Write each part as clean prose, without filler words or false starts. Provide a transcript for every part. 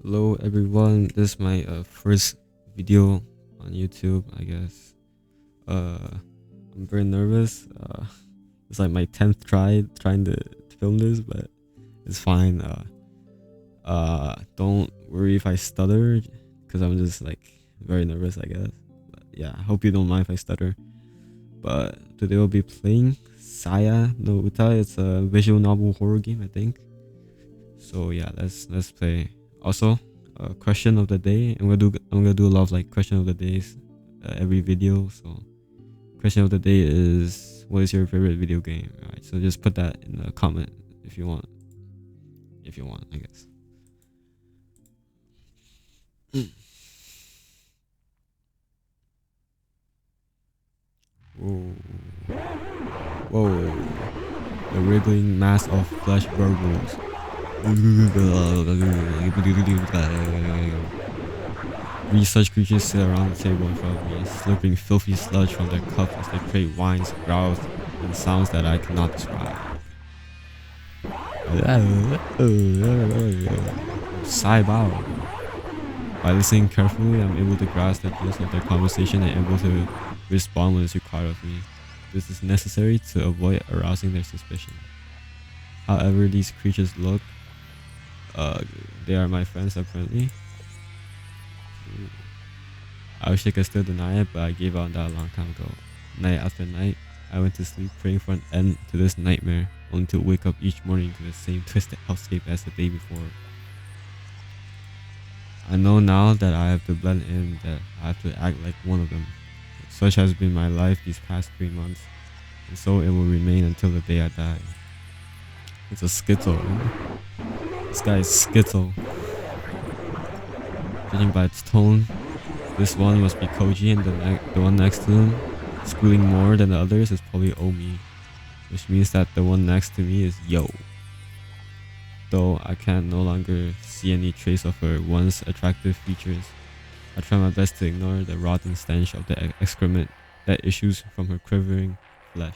Hello everyone, this is my first video on YouTube, I guess. I'm very nervous. It's like my 10th try trying to film this, but it's fine. Don't worry if I stutter, because I'm just like very nervous, I guess. But yeah, I hope you don't mind if I stutter. But today we'll be playing Saya no Uta. It's a visual novel horror game, I think. So yeah, let's play. Also, question of the day. I'm gonna do a lot of like question of the days every video. So question of the day is, what is your favorite video game? Alright, so just put that in the comment if you want. If you want, I guess. Whoa. Whoa. The wriggling mass of flesh burbles. Three such creatures sit around the table in front of me, slurping filthy sludge from their cups as they create whines, growls, and sounds that I cannot describe. Sigh bow. By listening carefully, I'm able to grasp the gist of their conversation and able to respond when it's required of me. This is necessary to avoid arousing their suspicion. However these creatures look, they are my friends apparently. I wish I could still deny it, but I gave up on that a long time ago. Night after night, I went to sleep praying for an end to this nightmare, only to wake up each morning to the same twisted hellscape as the day before. I know now that I have to blend in, that I have to act like one of them. Such has been my life these past 3 months, and so it will remain until the day I die. It's a skittle. This guy is skittle. Judging by its tone, this one must be Koji, and the one next to him, squealing more than the others, is probably Omi, which means that the one next to me is Yo. Though I can no longer see any trace of her once attractive features, I try my best to ignore the rotten stench of the excrement that issues from her quivering flesh.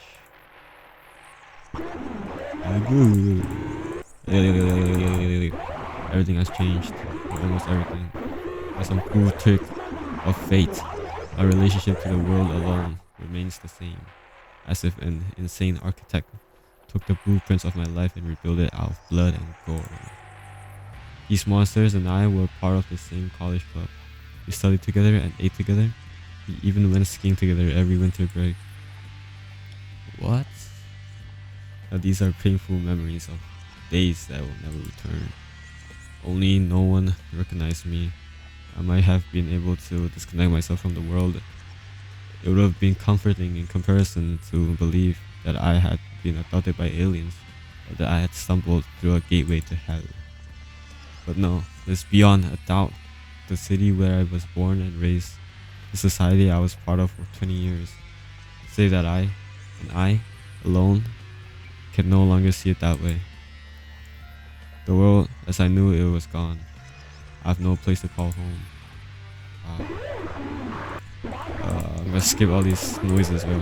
Everything has changed, almost everything. By some cruel trick of fate, my relationship to the world alone remains the same, as if an insane architect took the blueprints of my life and rebuilt it out of blood and gore. These monsters and I were part of the same college club. We studied together and ate together. We even went skiing together every winter break. What? Now these are painful memories of days that will never return. Only no one recognized me. I might have been able to disconnect myself from the world. It would have been comforting in comparison to believe that I had been adopted by aliens, or that I had stumbled through a gateway to hell. But no, it's beyond a doubt. The city where I was born and raised, the society I was part of for 20 years. Say that I alone, can no longer see it that way. The world as I knew it was gone. I have no place to call home. I'm gonna skip all these noises, bro.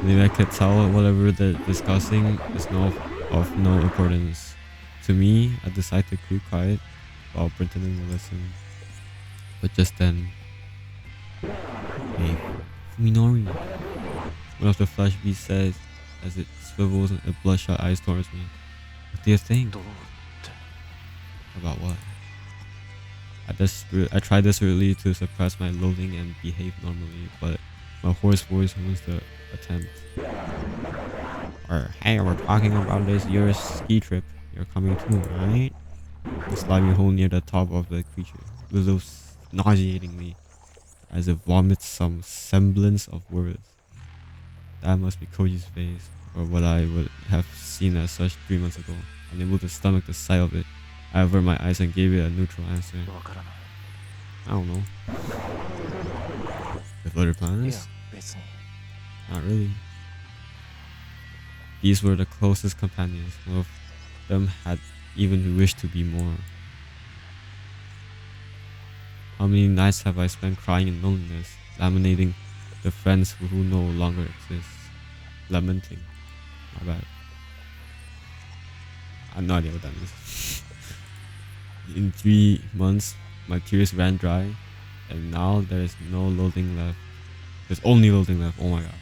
Maybe I could tell whatever they're discussing is of no importance. To me, I decide to keep quiet while pretending to listen. But just then, hey, Fuminori, one of the flesh beasts says as it swivels its bloodshot eyes towards me. What do you think? About what? I tried desperately to suppress my loathing and behave normally, but my hoarse voice ruins the attempt. Hey, we're talking about this year's ski trip. You're coming too, right? The slimy hole near the top of the creature whistles nauseatingly as it vomits some semblance of words. That must be Koji's face, or what I would have seen as such 3 months ago. Unable to stomach the sight of it, I averted my eyes and gave it a neutral answer. I don't know. With other planets? Not really. These were the closest companions. None of them had even wished to be more. How many nights have I spent crying in loneliness, laminating the friends who no longer exist. Lamenting. My bad. I have no idea what that means. In 3 months, my tears ran dry, and now there is no loathing left. There's only loathing left. Oh my god.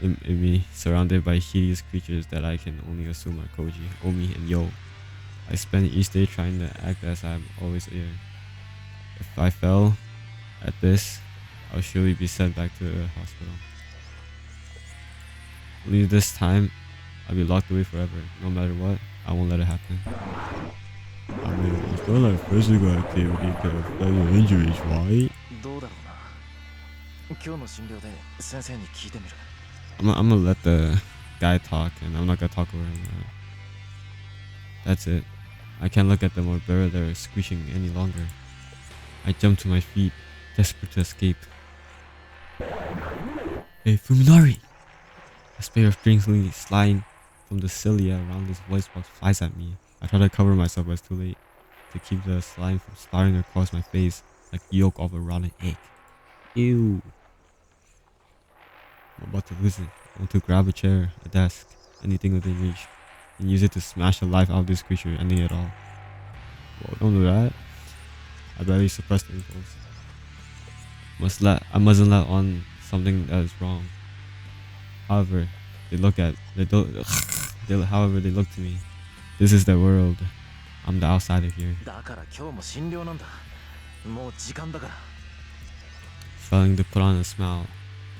In me, surrounded by hideous creatures that I can only assume are Koji, Omi, and Yo. I spend each day trying to act as I'm always here. If I fail at this, I'll surely be sent back to the hospital. Only this time, I'll be locked away forever. No matter what, I won't let it happen. I mean, it's not like physical activity can affect your injuries, right? どうだろうな。今日の診療で先生に聞いてみる。I'm gonna let the guy talk, and I'm not gonna talk over him. That's it. I can't look at them or bear their screeching any longer. I jump to my feet, desperate to escape. Hey, Fuminari! A spray of strangely sliding from the cilia around this voice box flies at me. I try to cover myself, but it's too late to keep the slime from splattering across my face like the yolk of a rotten egg. Ew. I'm about to lose it. I want to grab a chair, a desk, anything within reach, and use it to smash the life out of this creature, ending it all. Well, don't do that. I barely suppressed the impulse. I mustn't let on something that is wrong. However, they look to me. This is their world. I'm the outsider here. だから今日も診療なんだ。もう時間だから。Failing to put on a smile,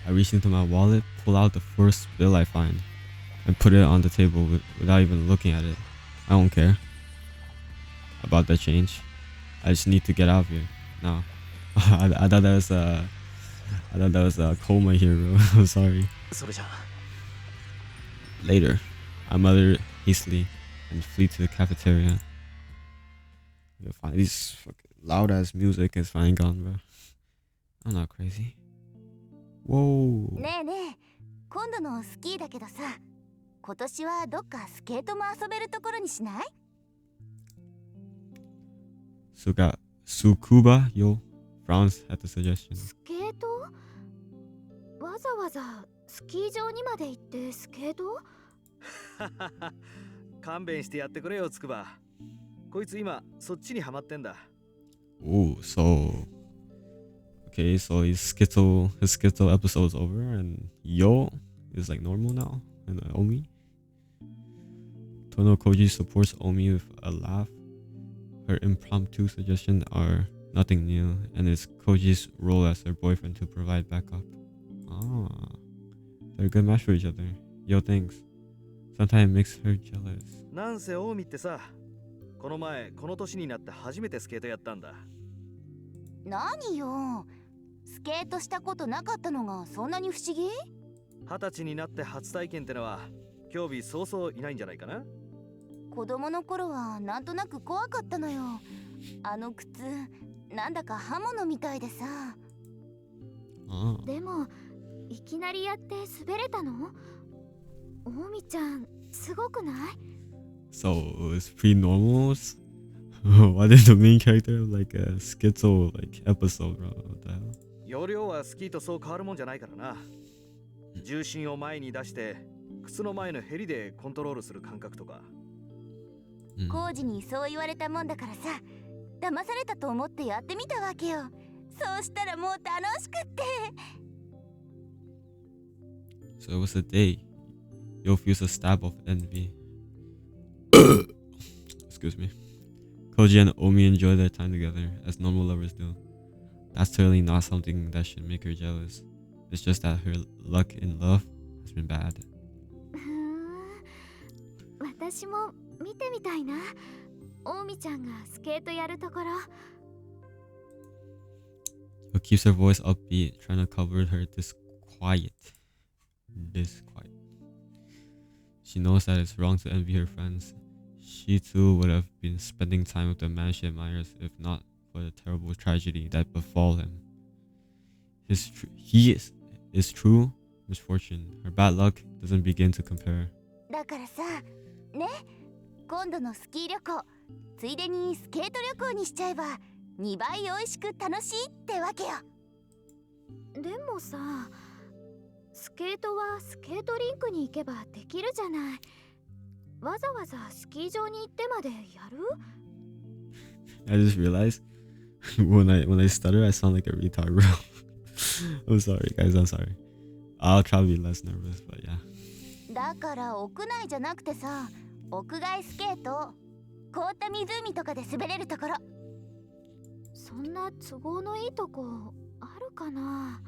I reach into my wallet, pull out the first bill I find, and put it on the table without even looking at it. I don't care about the change. I just need to get out of here now. I thought that was a coma hero. I'm sorry. それじゃ。Later, I mutter hastily and flee to the cafeteria. This fucking loud ass music is finally gone, bro. I'm not crazy. Whoa. ねえねえ、今度のスキーだけどさ、今年はどっかスケートも遊べるところにしない？ Sukuba Yo frowns at the suggestion. スケート？わざわざスキー場にまで行ってスケート？勘弁してやってくれよ、つくば。こいつ今そっちにハマってんだ。Oh, so okay, so his Skittle episode's over, and Yo is like normal now, and Omi. Tono Koji supports Omi with a laugh. Her impromptu suggestions are nothing new, and it's Koji's role as her boyfriend to provide backup. Ah, they're a good match for each other. Yo thinks. Sometimes it makes her jealous. なんせオウミってさ、この前この年になって初めてスケートやったんだ。何よ、スケートしたことなかったのがそんなに不思議？20歳になって初体験ってのは興味そうそういないんじゃないかな。子供の頃はなんとなく怖かったのよ。あの靴、なんだか刃物みたいでさ。でも、いきなりやって滑れたの？オウミちゃん、すごくない？ So it's pretty normal. Why did the main character have like a schizo like episode, bro? What the hell? 容量はスキーとそう変わるもんじゃないからな。重心を前に出して靴の前のヘリでコントロールする感覚とか。コウジにそう言われたもんだからさ、騙されたと思ってやってみたわけよ。そうしたらもう楽しくって。So it was a day. Yo feels a stab of envy. Excuse me. Koji and Omi enjoy their time together as normal lovers do. That's totally not something that should make her jealous. It's just that her luck in love has been bad. 私も見てみたいな。オウミちゃんがスケートやるところ。Yo keeps her voice upbeat, trying to cover her disquiet. She knows that it's wrong to envy her friends. She too would have been spending time with the man she admires if not for the terrible tragedy that befall him. His true misfortune. Her bad luck doesn't begin to compare. だからさ、ね、今度のスキー旅行、ついでにスケート旅行にしちゃえば2倍美味しく楽しいってわけよ。でもさ、スケートはスケートリンクに行けばできるじゃない。わざわざスキー場に行ってまでやる？ I just realized when I stutter, I sound like a retard, bro. I'm sorry, guys. I'm sorry. I'll try to be less nervous, but yeah. だから屋内じゃなくてさ、屋外スケート、凍った湖とかで滑れるところ。そんな都合のいいとこあるかな。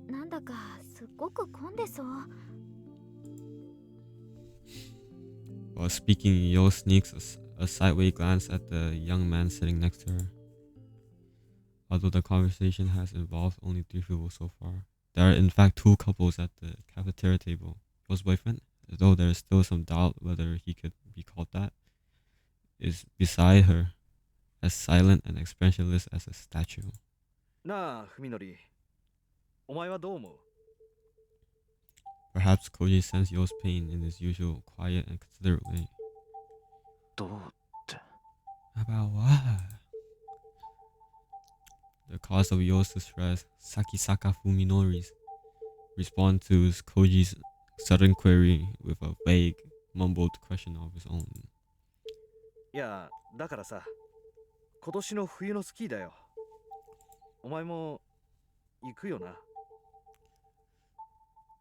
なんだかすっごく混んでそう。While speaking, Yo sneaks a sideway glance at the young man sitting next to her. Although the conversation has involved only 3 people so far, there are in fact 2 couples at the cafeteria table. Yo's boyfriend, though there is still some doubt whether he could be called that, is beside her, as silent and expressionless as a statue. なあ、文則。お前はどう思う？ Perhaps Koji sensed Yo's pain in his usual quiet and considerate way. どうって。 About what? The cause of Yo's distress, Sakisaka Fuminori's response to Koji's sudden query with a vague, mumbled question of his own. いや、だからさ、今年の冬のスキーだよ。お前も行くよな。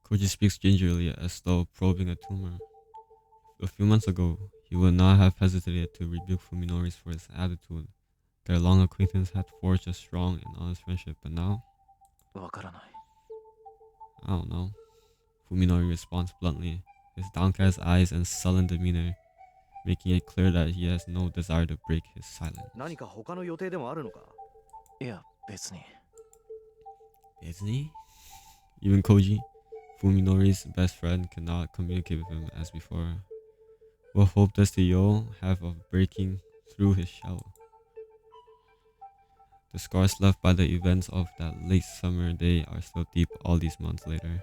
Koji speaks gingerly as though probing a tumor. A few months ago, he would not have hesitated to rebuke Fuminori's for his attitude. Their long acquaintance had forged a strong and honest friendship, but now, わからない。 I don't know. Fuminori responds bluntly, his downcast eyes and sullen demeanor making it clear that he has no desire to break his silence. 何か他の予定でもあるのか？いや、別に。 Isn't he? Even Koji, Fuminori's best friend, cannot communicate with him as before. What hope does the Yo have of breaking through his shell? The scars left by the events of that late summer day are still deep all these months later.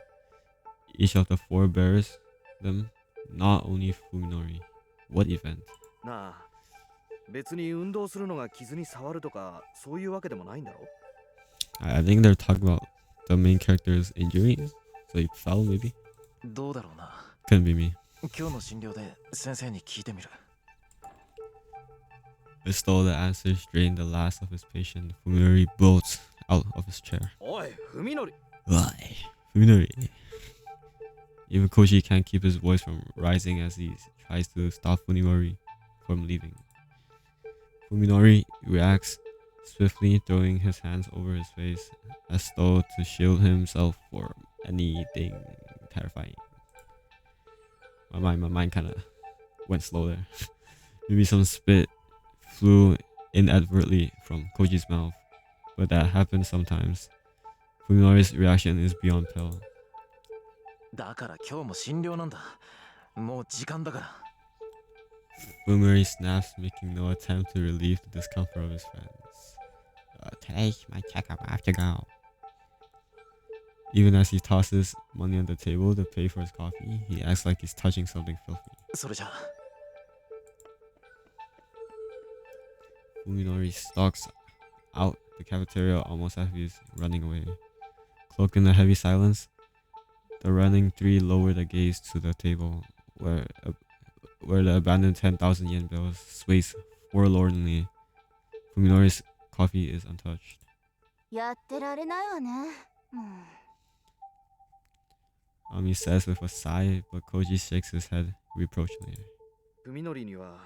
Each of the 4 bears them, not only Fuminori. What event? なあ、別に運動するのが傷に触るとかそういうわけでもないんだろ？ I think they're talking about the main character's injury. So he fell, maybe? どうだろうな。 Couldn't be me. 今日の診療で先生に聞いてみる。 As though the answers drained the last of his patient, Fuminori bolts out of his chair. おい、文則。 Why? Fuminori. Even Koji can't keep his voice from rising as he tries to stop Fuminori from leaving. Fuminori reacts swiftly, throwing his hands over his face as though to shield himself from anything terrifying. My mind kind of went slow there. Maybe some spit flew inadvertently from Koji's mouth, but that happens sometimes. Fuminori's reaction is beyond pale. だから今日も診療なんだ。もう時間だから。 Fuminori snaps, making no attempt to relieve the discomfort of his friends. Today's my checkup. I have to go. Even as he tosses money on the table to pay for his coffee, he acts like he's touching something filthy. それじゃあ。 Fuminori stalks out the cafeteria almost as he's running away. Cloaked in the heavy silence, the running 3 lower their gaze to the table, where the abandoned 10,000 yen bill sways forlornly. Fuminori's coffee is untouched. やってられないわね。Ami says with a sigh, but Koji shakes his head reproachfully. 文則には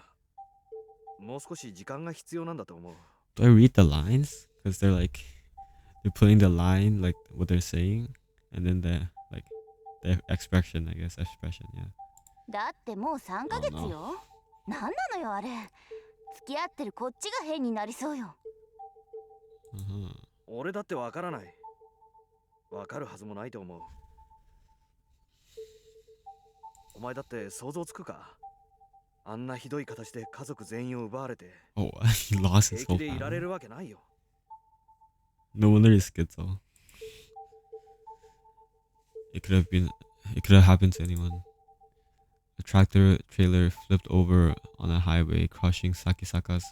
もう少し時間が必要なんだと思う。 Do I read the lines? Because they're putting the line, like what they're saying, and then the expression, I guess, expression, yeah. だってもう3ヶ月よ。なんなのよあれ。付き合ってるこっちが変になりそうよ。俺だってわからない。わかるはずもないと思う。お前だって想像つくか？あんなひどい形で家族全員を奪われて、 Oh, he lost his 平 whole 気でいられ family. るわけないよ。 No wonder he's schizo. It could have happened to anyone. A tractor trailer flipped over on a highway, crushing Sakisaka's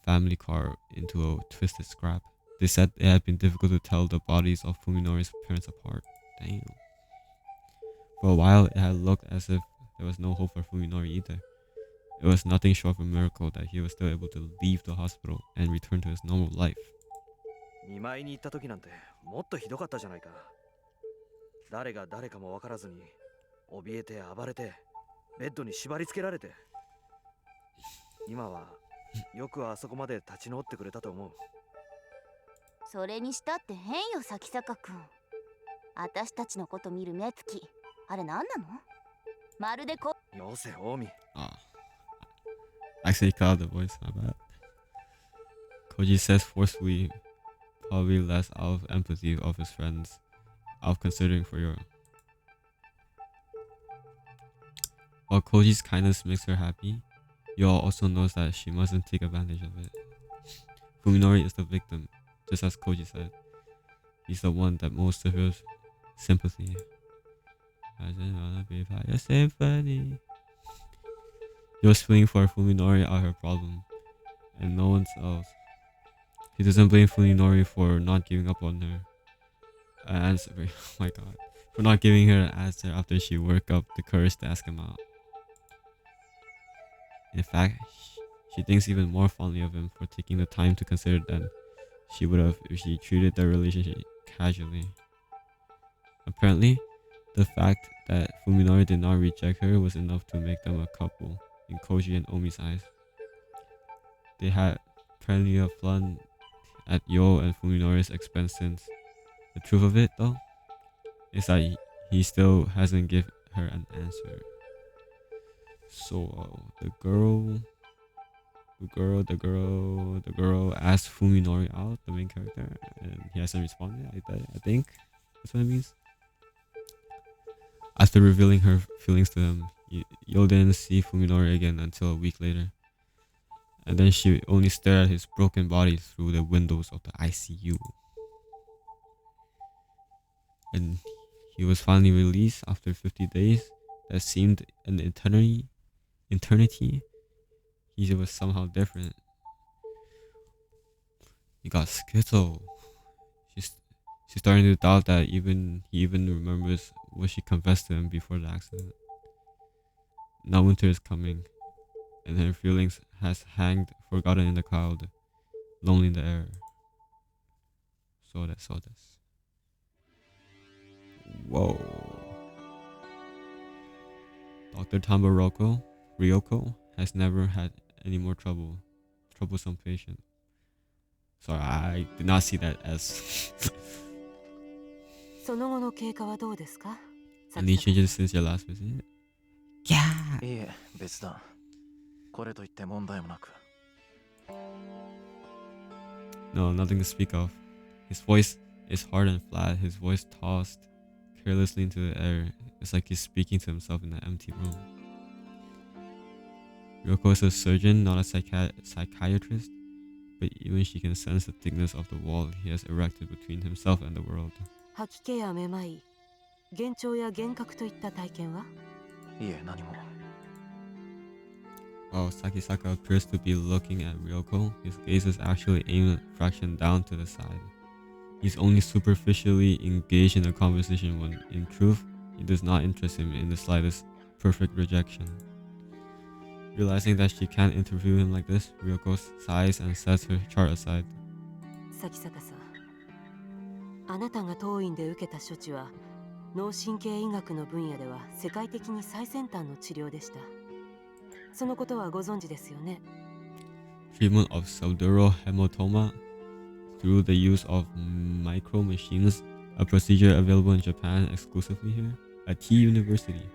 family car into a twisted scrap. They said it had been difficult to tell the bodies of Fuminori's parents apart. Damn. For a while, it had looked as if there was no hope for Fuminori either. It was nothing short of a miracle that he was still able to leave the hospital and return to his normal life. 見舞いに行った時なんてもっとひどかったじゃないか。誰が誰かも分からずに怯えて暴れてベッドに縛り付けられて、今はよくあそこまで立ち直ってくれたと思う。それにしたって変よ、咲坂くん。私たちのこと見る目つき、あれ何なの？まるでこ。よせ、近江。Ah, actually cut out the voice, my bad. Koji says forcefully, probably less out of empathy of his friends, out of considering for your. While Koji's kindness makes her happy, Yo also knows that she mustn't take advantage of it. Fuminori is the victim, just as Koji said. He's the one that most deserves sympathy. I just wanna be by your symphony. Yo's feeling for Fuminori are her problem, and no one else. He doesn't blame Fuminori for not giving up on her. Answer, oh my god, for not giving her an answer after she worked up the courage to ask him out. In fact, she thinks even more fondly of him for taking the time to consider than she would have if she treated their relationship casually. Apparently, the fact that Fuminori did not reject her was enough to make them a couple in Koji and Omi's eyes. They had plenty of fun at Yo and Fuminori's expense since. The truth of it, though, is that he still hasn't given her an answer. So the girl asked Fuminori out, the main character, and he hasn't responded. I think that's what it means. After revealing her feelings to him, Yo didn't see Fuminori again until a week later, and then she only stared at his broken body through the windows of the ICU. And he was finally released after 50 days that seemed an eternity. He was somehow different. He got schizo. She's starting to doubt that he even remembers what she confessed to him before the accident. Now winter is coming, and her feelings has hanged forgotten in the cloud, lonely in the air. So this. Whoa. Dr. Tamba Ryoko has never had any more troublesome patient. Sorry, I did not see that as any changes since your last visit? Yeah! いえ、別段。これといって問題もなく。No, nothing to speak of. His voice is hard and flat, his voice tossed carelessly into the air. It's like he's speaking to himself in an empty room. Ryoko is a surgeon, not a psychiatrist, but even she can sense the thickness of the wall he has erected between himself and the world. 吐き気やめまい、幻聴や幻覚といった体験は？いえ、何も。While Sakisaka appears to be looking at Ryoko, his gaze is actually aimed a fraction down to the side. He's only superficially engaged in a conversation when, in truth, it does not interest him in the slightest. Perfect rejection. Realizing that she can't interview him like this, Ryoko sighs and sets her chart aside. 咲坂さん、あなたが当院で受けた処置は脳神経医学の分野では世界的に最先端の治療でした。そのことはご存知ですよね。Treatment of subdural hematoma through the use of micro machines, a procedure available in Japan exclusively here at T University,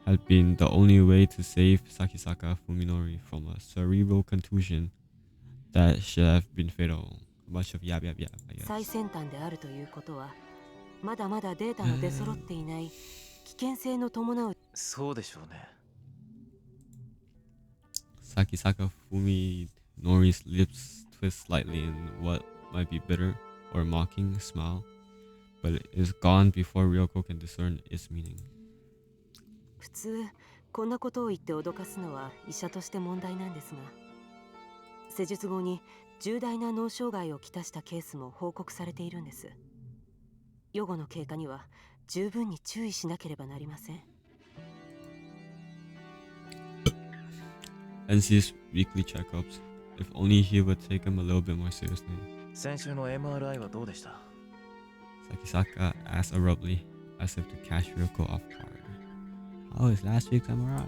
had been the only way to save Sakisaka Fuminori from a cerebral contusion that should have been fatal. A bunch of yab, I guess. 最先端であるということは、まだまだデータの出揃っていない危険性の伴う。そうでしょうね。Sakisaka Fuminori's lips twist slightly in what might be bitter or mocking smile, but it is gone before Ryoko can discern its meaning. 普通こんなことを言って脅かすのは医者として問題なんですが、施術後に重大な脳障害をきたしたケースも報告されているんです。予後の経過には十分に注意しなければなりません。NC's weekly checkups. If only he would take him a little bit more seriously. 先週の MRI はどうでした？ Sakisaka asked abruptly, as if to catch Ryoko off guard. How is last week's MRI?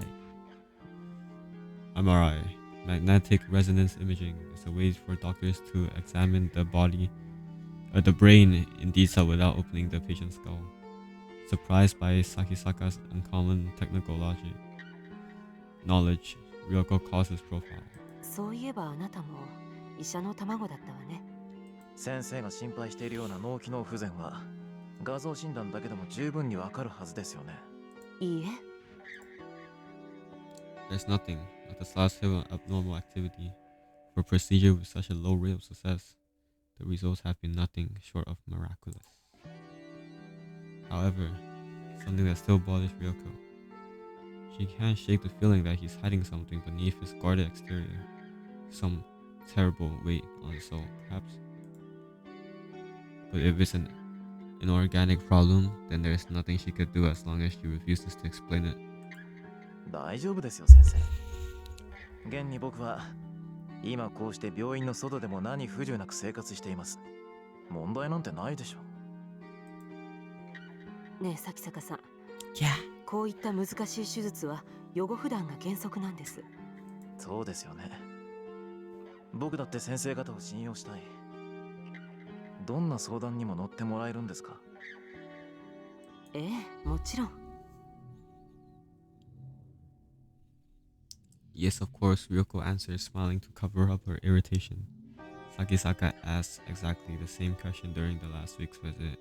MRI, magnetic resonance imaging, is a way for doctors to examine the brain in detail without opening the patient's skull. Surprised by Sakisaka's uncommon technical knowledge, Ryoko calls his profile. そういえばあなたも医者の卵だったわね。先生が心配しているような脳機能不全は画像診断だけでも十分にわかるはずですよね。いいえ、 There's nothing but the slightest hint of abnormal activity. For a procedure with such a low rate of success, the results have been nothing short of miraculous. However, something that still bothers Ryoko. She can't shake the feeling that he's hiding something beneath his guarded exterior. Some terrible weight on his soul, perhaps. But if it's an inorganic problem, then there's nothing she could do as long as she refuses to explain it. 大丈夫ですよ先生。現に僕は今こうして病院の外でも何不自由なく生活しています。問題なんてないでしょ。ねえ咲坂さん、 Yeah. こういった難しい手術は予後不断が原則なんです。そうですよね。僕だって先生方を信用したい。どんな相談にも乗ってもらえるんですか？ええ、もちろん。Yes, of course, Ryoko answered, smiling to cover up her irritation. Sakisaka asked exactly the same question during the last week's visit.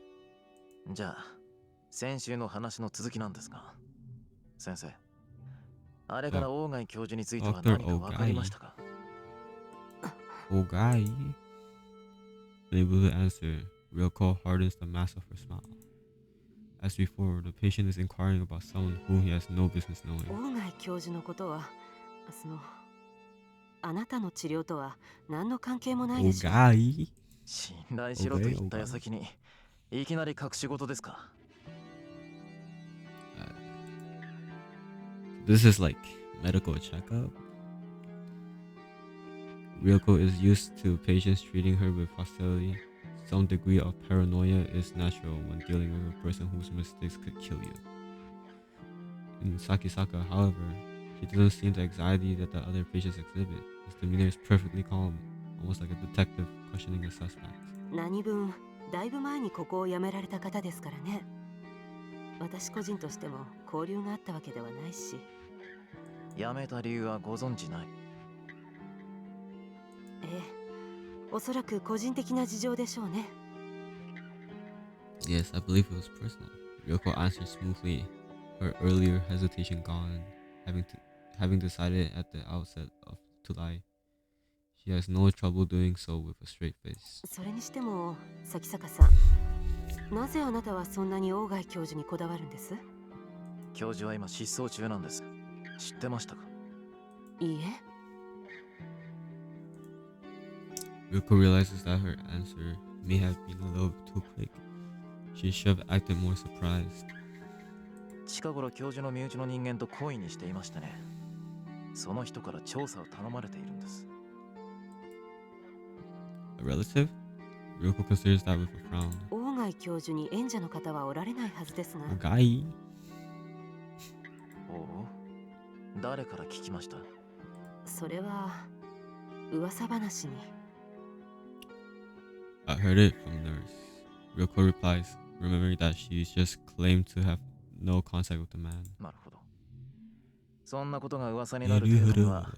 じゃあ先週の話の続きなんですが、先生、あれから大貝教授については何か分かりましたか？ Ogai? Unable to answer, Ryoko hardens the mask of her smile. As before, the patient is inquiring about someone whom he has no business knowing. 大貝教授のことは、あなたの治療とは何の関係もないでしょ。Ogai? 信頼しろと言った矢先にいきなり隠し事ですか？ This is like medical checkup. Ryoko is used to patients treating her with hostility. Some degree of paranoia is natural when dealing with a person whose mistakes could kill you. In Sakisaka, however, he doesn't seem the anxiety that the other patients exhibit. His demeanor is perfectly calm, almost like a detective questioning a suspect. 何分、だいぶ前にここを辞められた方ですからね。私個人としても交流があったわけではないし。辞めた理由はご存知ない？ええ、おそらく個人的な事情でしょうね。Yes, I believe it was personal. Ryoko answered smoothly, her earlier hesitation gone, having decided at the outset to lie. She has no trouble doing so with a straight face. それにしても、咲坂さん、なぜあなたはそんなに大貝教授にこだわるんです？教授は今失踪中なんです。知ってましたか？いいえ。Ryoko realizes that her answer may have been a little too quick. She should have acted more surprised. 近頃教授の身内の人間と懇意にしていましてね。その人から調査を頼まれているんです。A relative? Ryoko considers that with a frown. 大貝教授に縁者の方はおられないはずですが。Ogai? おお、誰から聞きました？それは噂話に。I heard it from nurse. Ryoko replies, remembering that she's just claimed to have no contact with the man. なるほど。そんなことが噂になる程度には、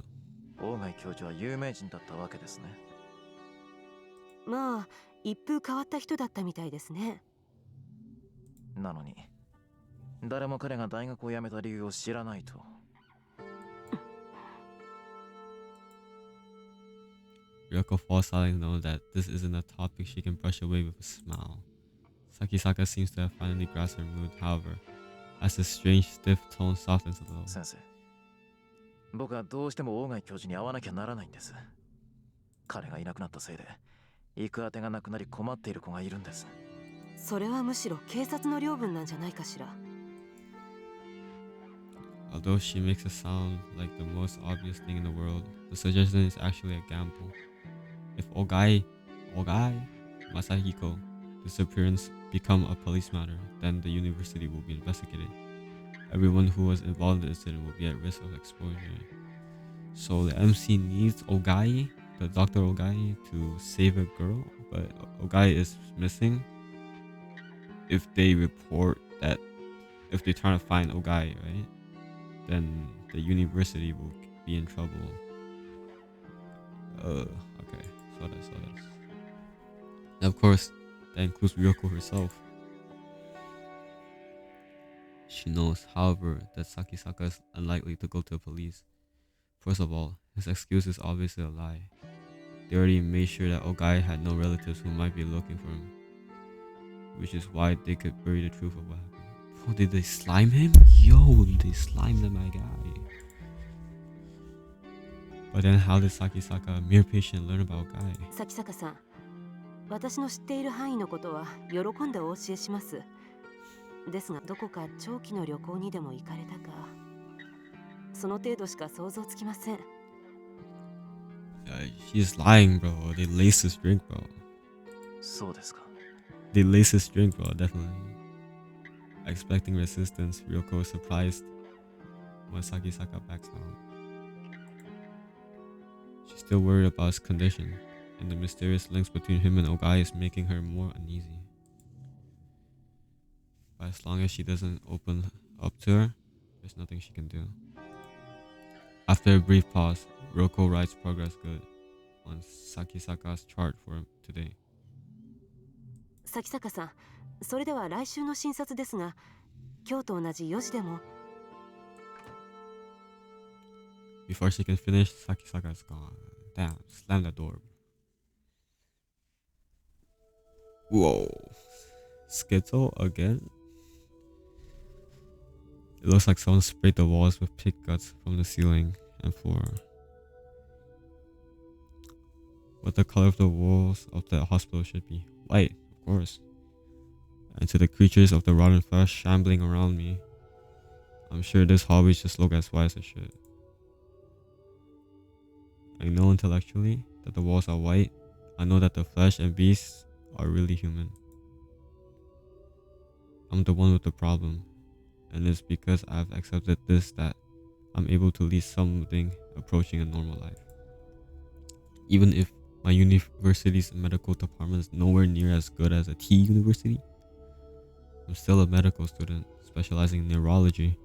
大貝教授は有名人だったわけですね。まあ、一風変わった人だったみたいですね。なのに、誰も彼が大学を辞めた理由を知らないと。Ryoko falls silent, knowing that this isn't a topic she can brush away with a smile. Sakisaka seems to have finally grasped her mood, however, as the strange, stiff tone softens a little. 先生、僕はどうしても大貝教授に会わなきゃならないんです。彼がいなくなったせいで、行く当てがなくなり困っている子がいるんです。それはむしろ警察の領分なんじゃないかしら。Although she makes it sound like the most obvious thing in the world, the suggestion is actually a gamble. If Ogai Masahiko disappearance become a police matter, then the university will be investigated. Everyone who was involved in the incident will be at risk of exposure. So the MC needs Ogai, the Dr. Ogai, to save a girl, but Ogai is missing. If they report that, if they try to find Ogai, right, then the university will be in trouble. Okay, saw that. And of course, that includes Ryoko herself. She knows, however, that Sakisaka is unlikely to go to the police. First of all, his excuse is obviously a lie. They already made sure that Ogai had no relatives who might be looking for him, which is why they could bury the truth of what happened. Oh, did they slime him? Yo, they slimed my guy. But then how did Sakisaka, a mere patient, learn about Ogai? 咲坂さん、私の知っている範囲のことは喜んでお教えします。ですが、どこか長期の旅行にでも行かれたか、その程度しか想像つきません。She's lying, bro. They laced his drink, bro. そうですか。 They laced his drink, bro, definitely. Expecting resistance, Ryoko is surprised when Sakisaka backs down. She's still worried about his condition, and the mysterious links between him and Ogai is making her more uneasy. But as long as she doesn't open up to her, there's nothing she can do. After a brief pause, Ryoko writes progress good on Sakisaka's chart for today. 咲坂さん、それでは来週の診察ですが、今日と同じ4時でも。Before she can finish, Sakisaka's gone. Damn, slam the door. Whoa. Schizo again? It looks like someone sprayed the walls with pig guts from the ceiling and floor. What the color of the walls of the hospital should be? White, of course. And to the creatures of the rotten flesh shambling around me, I'm sure this hallway just look as white as it should. I know intellectually that the walls are white. I know that the flesh and beasts are really human. I'm the one with the problem, and it's because I've accepted this that I'm able to lead something approaching a normal life. Even if my university's medical department is nowhere near as good as a T university, I'm still a medical student specializing in neurology.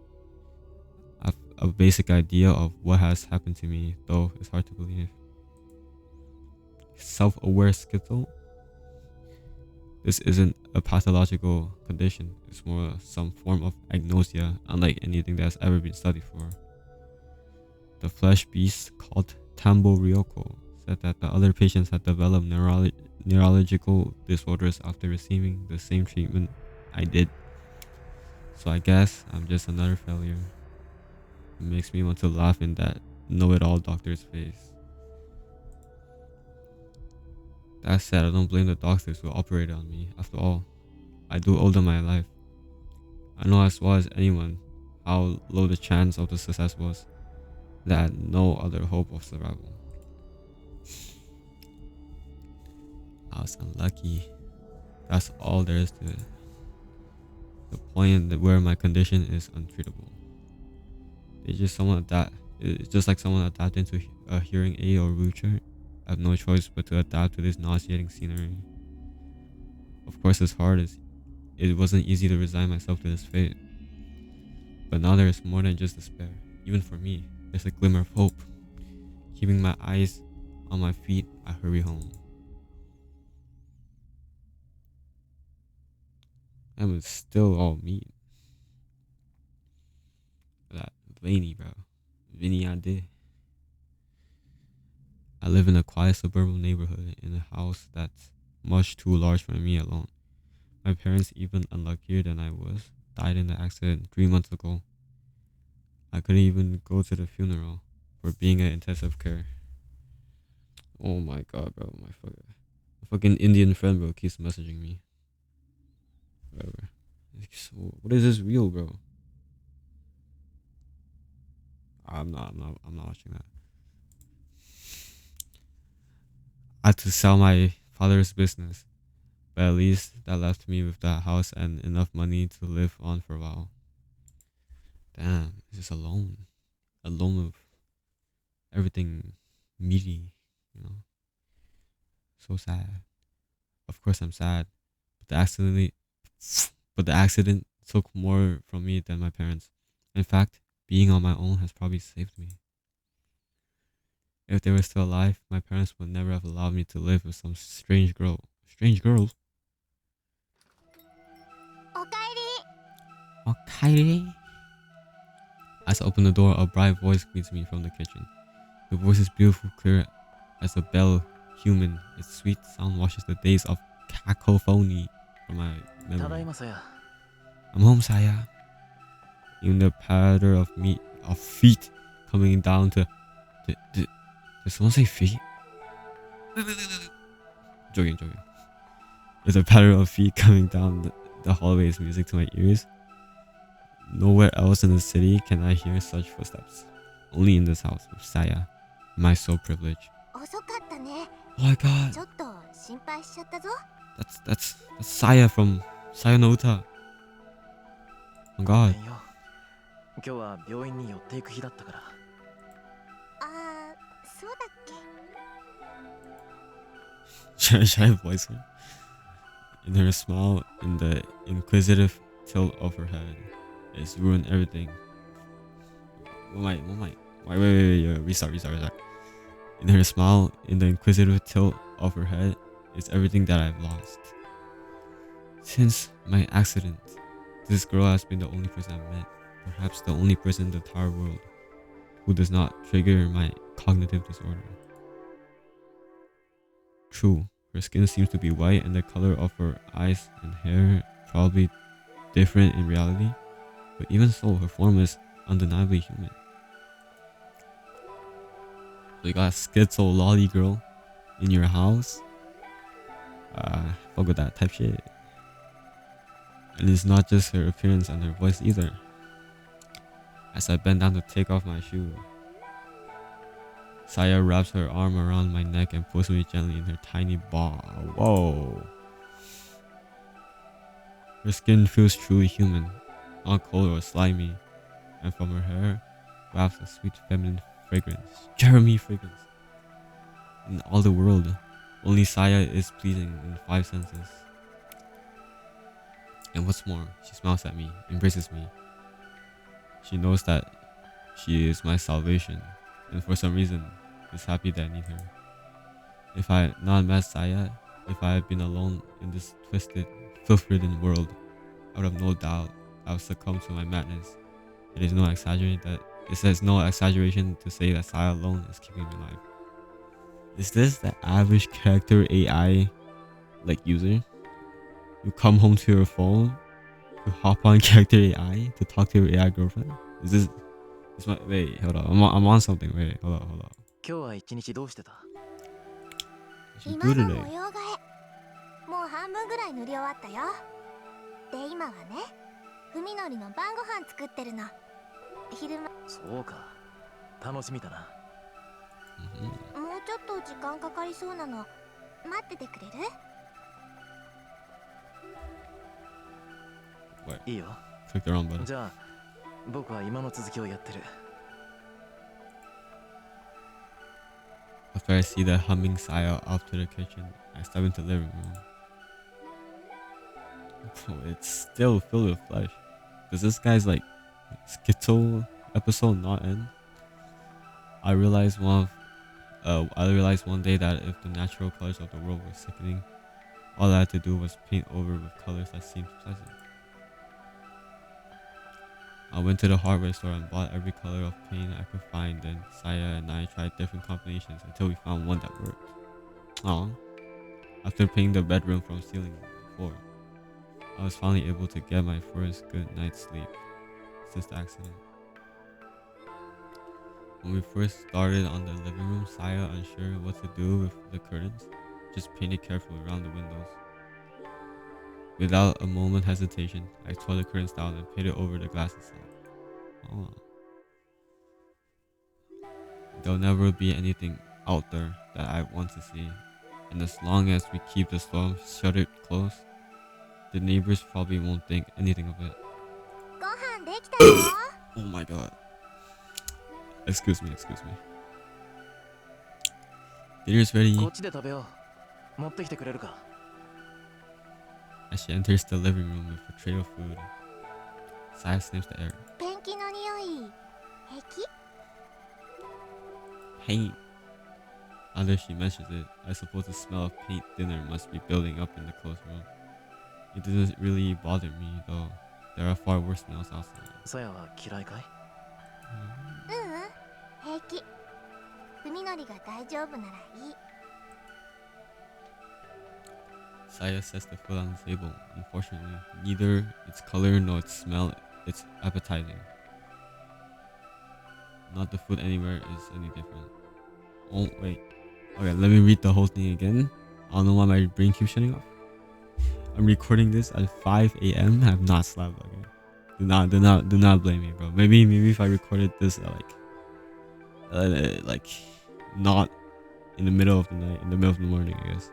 I've a basic idea of what has happened to me, though it's hard to believe. Self-aware schizo? This isn't a pathological condition. It's more some form of agnosia, unlike anything that has ever been studied for. The flesh beast called Tambo Ryoko said that the other patients had developed neurological disorders after receiving the same treatment I did. So I guess I'm just another failure. It makes me want to laugh in that know-it-all doctor's face. That said, I don't blame the doctors who operated on me. After all, I do owe them my life. I know as well as anyone how low the chance of the success was, that I had no other hope of survival. I was unlucky. That's all there is to it. The point that where my condition is untreatable. It's just like someone adapting to a hearing aid or wheelchair. I have no choice but to adapt to this nauseating scenery. Of course, it's hard. It wasn't easy to resign myself to this fate. But now there is more than just despair. Even for me, there's a glimmer of hope. Keeping my eyes on my feet, I hurry home. I'm still all meat. That veiny, bro. Vinny, I did. I live in a quiet suburban neighborhood in a house that's much too large for me alone. My parents, even unluckier than I was, died in an accident 3 months ago. I couldn't even go to the funeral for being in intensive care. Oh my god, bro. My fucking Indian friend, bro, keeps messaging me. Whatever. What is this real, bro? I'm not watching that. I had to sell my father's business, but at least that left me with that house and enough money to live on for a while. Damn, it's just alone with everything meaty, you know. So sad. Of course, I'm sad, but the accident took more from me than my parents. In fact, being on my own has probably saved me. If they were still alive, my parents would never have allowed me to live with some strange girl. Strange girl? おかえり。 Okay. As I open the door, a bright voice greets me from the kitchen. The voice is beautiful, clear as a bell human. Its sweet sound washes the days of cacophony from my ただ memory. いまさや。 I'm home, Saya. Even the patter of feet coming down to. Did someone say feet? Joking. There's a patter of feet coming down the hallway is music to my ears. Nowhere else in the city can I hear such footsteps. Only in this house with Saya. Am I so privileged? 遅かったね。 Oh my god. ちょっと心配しちゃったぞ。 That's Saya from Saya no Uta. Oh my ご god. めんよ。今日は病院に寄っていく日だったから。ああ、そうだっけ。 Should I voice her? In her smile, in the inquisitive tilt of her head, it's ruined everything. Wait, restart. In her smile, in the inquisitive tilt of her head, is everything that I've lost. Since my accident, this girl has been the only person I've met, perhaps the only person in the entire world, who does not trigger my cognitive disorder. True, her skin seems to be white and the color of her eyes and hair probably different in reality, but even so, her form is undeniably human. So you got a schizo lolly girl in your house? Fuck with that type shit. And it's not just her appearance and her voice either. As I bend down to take off my shoe, Saya wraps her arm around my neck and pulls me gently in her tiny ball. Whoa. Her skin feels truly human, not cold or slimy, and from her hair wafts a sweet feminine fragrance. Jeremy fragrance. In all the world, only Saya is pleasing in 5 senses. And what's more, she smiles at me, embraces me. She knows that she is my salvation, and for some reason, is happy that I need her. If I had not met Saya, if I had been alone in this twisted, filth-ridden world, I would have no doubt I would succumb to my madness. It is no exaggeration to say that Saya alone is keeping me alive. Is this the average character AI user? You come home to your phone, you hop on character AI to talk to your AI girlfriend? Wait, hold on. I'm on something. Wait, hold on. 今日は一日どうしてた？ She's 今 good の today. 模様替えもう半分ぐらい塗り終わったよ。で今はね、文則の晩ご飯作ってるの。昼間もそうか。楽しみだな。Mhm. うちょっと時間かかりそうなの。待っててくれる？いいよ。 Click the wrong button. じゃあ、僕は今の続きをやってる。 After I see the humming Saya off to the kitchen, I step into the living room. Bro, it's still filled with flesh. Does this guy's schizo episode not end? I realized one day that if the natural colors of the world were sickening, all I had to do was paint over with colors that seemed pleasant. I went to the hardware store and bought every color of paint I could find. Then Saya and I tried different combinations until we found one that worked. Aww. After painting the bedroom from ceiling to floor, I was finally able to get my first good night's sleep since the accident. When we first started on the living room, Saya, unsure what to do with the curtains, just painted carefully around the windows. Without a moment hesitation, I tore the curtains down and painted over the glass inside. Oh. there'll never be anything out there that I want to see. And as long as we keep the storm shuttered close, the neighbors probably won't think anything of it. ご飯できたよ。 Oh my god. Excuse me. Dinner's ready. こっちで食べよう。持ってきてくれるか。 As she enters the living room with a tray of food, Saya sniffs the air. ペンキの匂い平気？ Paint. Now that she mentions it, I suppose the smell of paint thinner must be building up in the closed room. It doesn't really bother me, though. There are far worse smells outside. さやは嫌いかい？平気。文則が大丈夫ならいい。 Saya sets the food on the table. Unfortunately, neither its color nor its smell is appetizing. Not the food anywhere is any different. Oh wait. Okay, let me read the whole thing again. I don't know why my brain keeps shutting off. I'm recording this at 5 a.m. I have not slept. Okay, do not blame me, bro. Maybe if I recorded this at like not in the middle of the night, in the middle of the morning, I guess.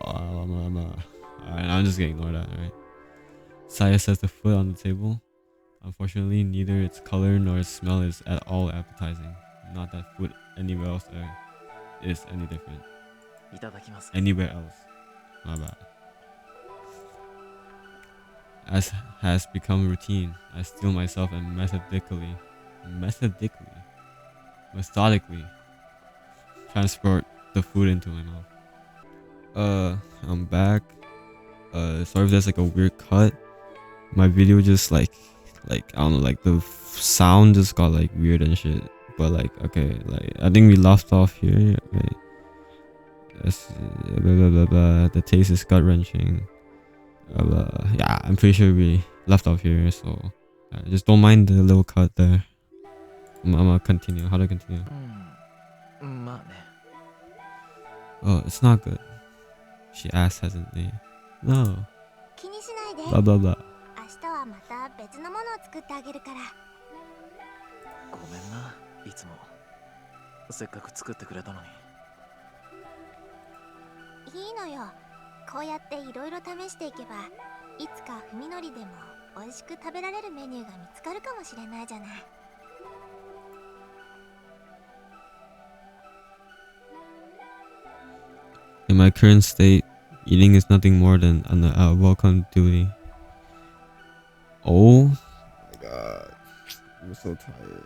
Alright, I'm just gonna ignore that. Alright. Saya sets the food on the table. Unfortunately, neither its color nor its smell is at all appetizing. Not that food anywhere else is any different. いただきます。 Anywhere else. My bad. As has become routine, I steel myself and methodically transport the food into my mouth. I'm back. Sorry if there's like a weird cut. My video just like I don't know, like the sound just got like weird and shit. But like, okay, like I think we left off here. Right? The taste is gut wrenching. Yeah, I'm pretty sure we left off here. So just don't mind the little cut there. I'm gonna continue. How to continue? まあね。 Oh, it's not good. She asked hesitantly. No. 気にしないで。 Blah blah blah. 明日はまた別のものを作ってあげるから。ごめんな、いつも。せっかく作ってくれたのに。いいのよ。こうやっていろいろ試していけば、いつか文則でも美味しく食べられるメニューが見つかるかもしれないじゃない。In my current state, eating is nothing more than a welcome duty. Oh my god, I'm so tired.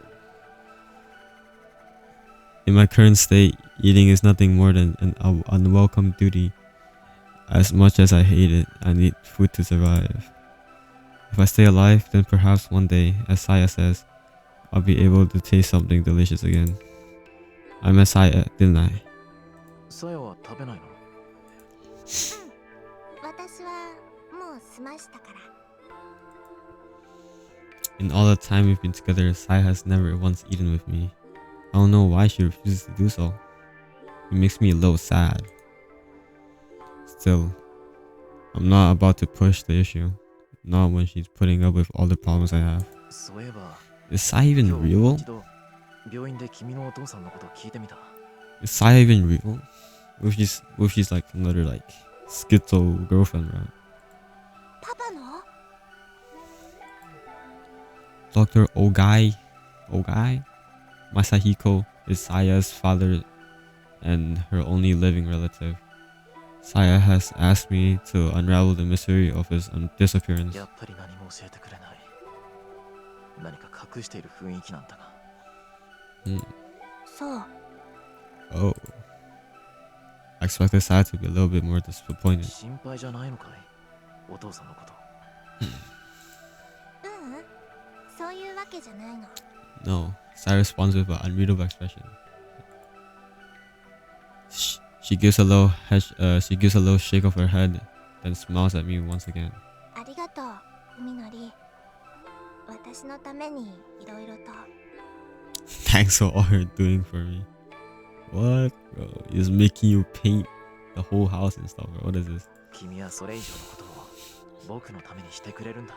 In my current state, eating is nothing more than an unwelcome duty. As much as I hate it, I need food to survive. If I stay alive, then perhaps one day, as Saya says, I'll be able to taste something delicious again. I met Saya, didn't I? さやは食べないの？私はもう済ましたから。 In all the time we've been together, Saya has never once eaten with me. I don't know why she refuses to do so. It makes me a little sad. Still, I'm not about to push the issue. Not when she's putting up with all the problems I have. そういえば、 Is Saya even 今日 real? 一度病院で君のお父さんのことを聞いてみた。 Is Saya even real? What if she's like another like schizo girlfriend, right? パパの？ Dr. Ogai Masahiko is Saya's father and her only living relative. Saya has asked me to unravel the mystery of his disappearance. やっぱり何も教えてくれない。何か隠している雰囲気なんだが。そう。 Oh. I expected Saya to be a little bit more disappointed. 心配じゃないのかい？お父さんのこと。そういうわけじゃないの。 No. Saya responds with an unreadable expression. She gives a little shake of her head, then smiles at me once again. ありがとう、文則。私のためにいろいろと。 Thanks for all you're doing for me. What, bro? He's making you paint the whole house and stuff, bro. What is this? 君はそれ以上のことを僕のためにしてくれるんだ。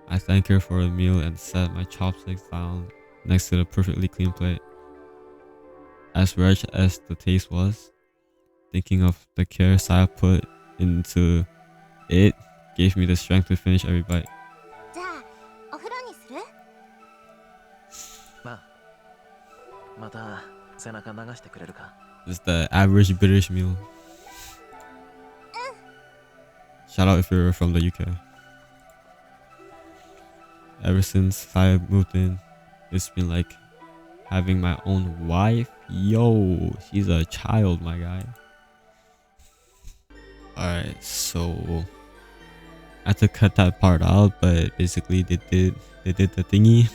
I thank her for a meal and set my chopsticks down next to the perfectly clean plate. As rich as the taste was, thinking of the care Saya put into it gave me the strength to finish every bite. じゃあお風呂にする？まあ、また背中流してくれるか。 It's the average British meal. Shout out if you're from the UK. Ever since Saya moved in, it's been like having my own wife. Yo, she's a child, my guy. Alright, so I had to cut that part out, but basically they did the thingy.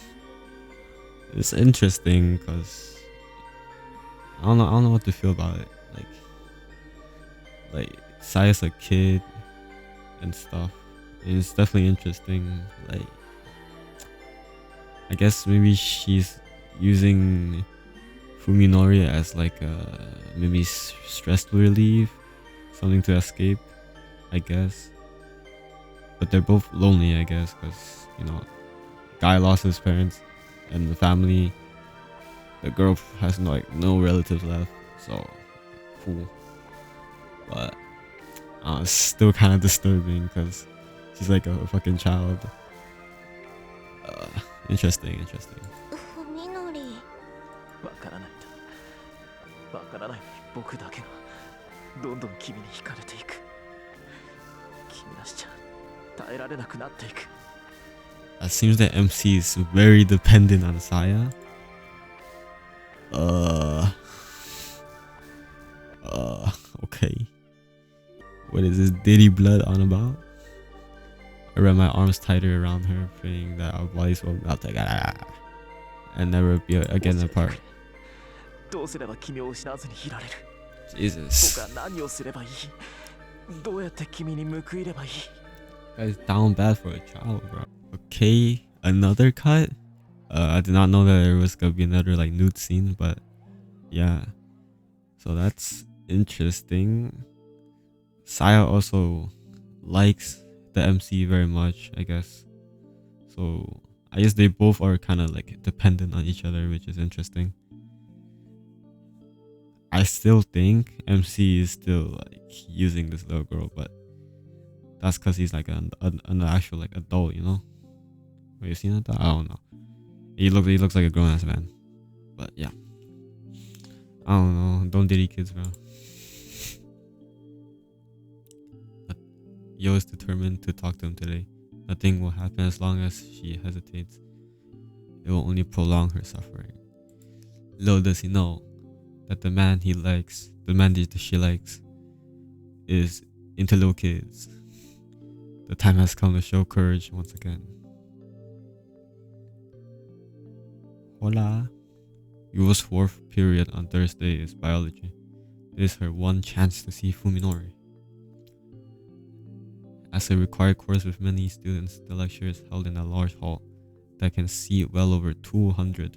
It's interesting because I don't know what to feel about it. Like Saya's a kid and stuff. And it's definitely interesting. Like, I guess maybe she's using Fuminori as like maybe stress relief, something to escape, I guess. But they're both lonely, I guess, because, you know, guy lost his parents and the family. The girl has no relatives left, so cool. But it's still kind of disturbing because she's like a fucking child. Interesting. ふみのり。わからないんだ。わからないのに僕だけがどんどん君に惹かれていく。君なしじゃ耐えられなくなっていく。 It seems that MC is very dependent on Saya. Okay. What is this Diddy blood on about? I wrap my arms tighter around her, praying that our bodies will melt and never be again apart. どうすれば君を失わずにいられる？ Jesus. 僕は何をすればいい？どうやって君に報いればいい？ Guy's down bad for a child, bro. Okay, another cut? I did not know that there was gonna be another like nude scene, but yeah. So that's interesting. Saya also likes the MC very much, I guess. So I guess they both are kind of like dependent on each other, which is interesting. I still think MC is still like using this little girl, but that's because he's like an actual like adult, you know. Have you seen that? I don't know. He looks like a grown ass man, but yeah. I don't know. Don't diddy kids, bro. But Yo is determined to talk to him today. Nothing will happen as long as she hesitates. It will only prolong her suffering. Little does he know that the man he likes, the man that she likes, is into little kids. The time has come to show courage once again. Hola. Yuo's fourth period on Thursday is biology. It is her one chance to see Fuminori. As a required course with many students, the lecture is held in a large hall that can seat well over 200.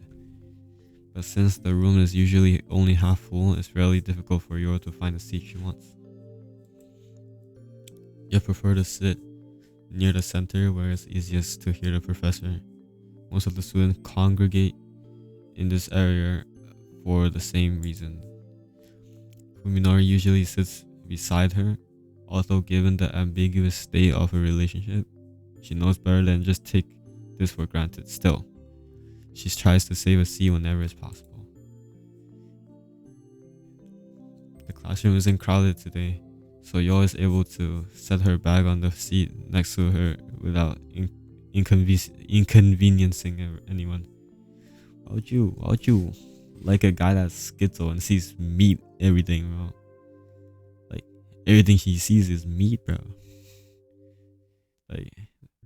But since the room is usually only half full, it's rarely difficult for Yuo to find a seat she wants. You prefer to sit near the center where it's easiest to hear the professor. Most of the students congregate in this area for the same reason. Fuminori usually sits beside her, although given the ambiguous state of a relationship, she knows better than just take this for granted. Still, she tries to save a seat whenever it's possible. The classroom isn't crowded today, so Yo is able to set her bag on the seat next to her without inconveniencing anyone. Why would you like a guy that's schizo and sees meat everything, bro? Like, everything he sees is meat, bro. Like,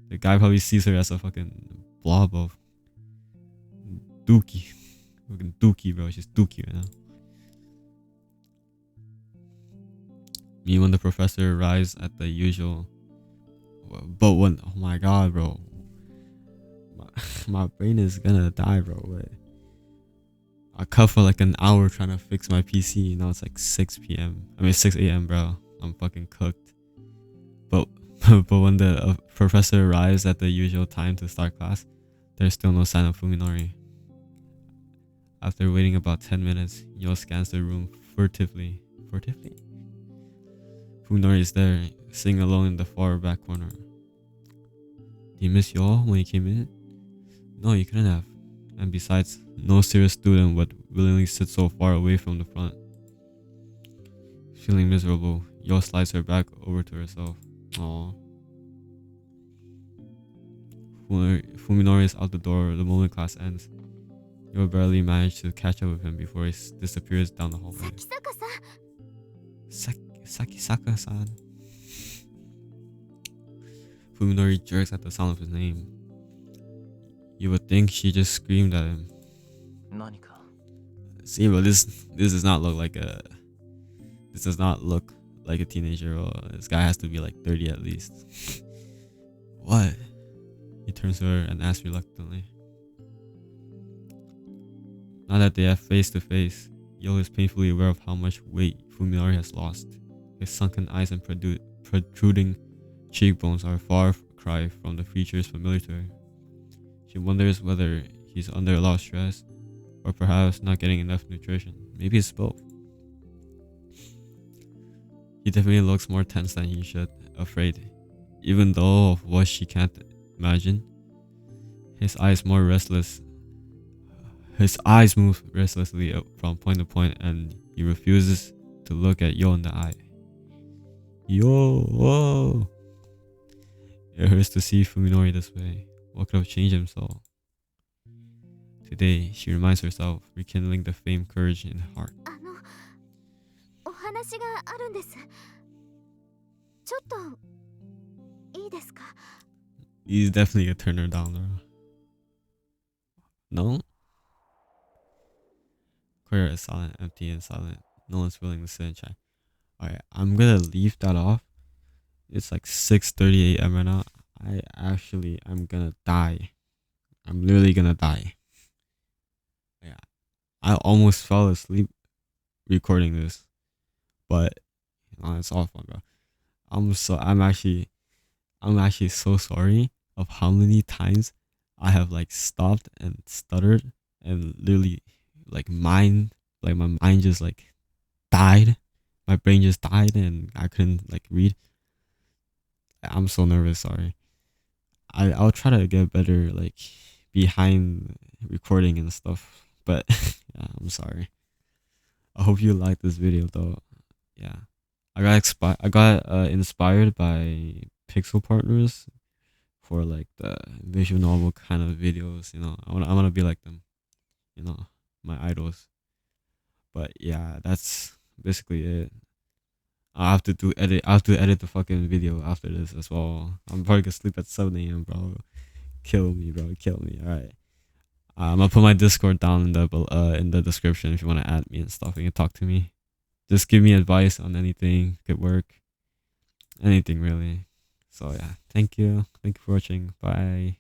the guy probably sees her as a fucking blob of dookie. Fucking dookie, bro. She's dookie right now. Me when the professor arrives at the usual. But when, oh my god, bro. My brain is gonna die, bro. Wait. I cut for like an hour trying to fix my PC. Now it's like 6 a.m, bro. I'm fucking cooked. But But when the professor arrives at the usual time to start class, there's still no sign of Fuminori. After waiting about 10 minutes, Yo scans the room furtively. Furtively? Fuminori is there, sitting alone in the far back corner. Did you miss Yo when you came in? No, you couldn't have. And besides, no serious student would willingly sit so far away from the front. Feeling miserable, Yo slides her back over to herself. Aww. Fuminori is out the door the moment class ends. Yo barely managed to catch up with him before he disappears down the hallway. Sakisaka-san. Fuminori jerks at the sound of his name. You would think she just screamed at him. 何か See, bro, this does not look like a. This does not look like a teenager. Or this guy has to be like 30 at least. What? He turns to her and asks reluctantly. Now that they have face to face, Yo is painfully aware of how much weight Fuminori has lost. His sunken eyes and protruding cheekbones are a far cry from the features familiar to her. She wonders whether he's under a lot of stress or perhaps not getting enough nutrition. Maybe it's both. He definitely looks more tense than he should, afraid. Even though of what she can't imagine. His eyes more restless. His eyes move restlessly from point to point and he refuses to look at Yo in the eye. Yo, whoa! It hurts to see Fuminori this way. What could have changed him so? Today, she reminds herself, rekindling the famed courage in her heart. お話があるんです。ちょっといいですか？ He's definitely a turner down though. No? Korea is silent, empty and silent. No one's willing to sit and chat. Alright, I'm gonna leave that off. It's like 6:30 a.m. right now. I'm gonna die. I'm literally gonna die. Yeah. I almost fell asleep recording this. But it's all fun, bro. I'm actually so sorry of how many times I have like stopped and stuttered and literally like my mind just like died. My brain just died and I couldn't like read. I'm so nervous, sorry. I'll try to get better like behind recording and stuff. But yeah, I'm sorry. I hope you liked this video though. Yeah. I got inspired by Pixel Partners for like the visual novel kind of videos, you know. I wanna be like them, you know, my idols. But yeah, that's basically it. I have to edit the fucking video after this as well. I'm probably gonna sleep at 7 a.m. bro. Kill me, bro. Kill me. Alright. I'm gonna put my Discord down in the description if you wanna add me and stuff. You can talk to me. Just give me advice on anything, good work, anything really. So yeah, thank you for watching. Bye.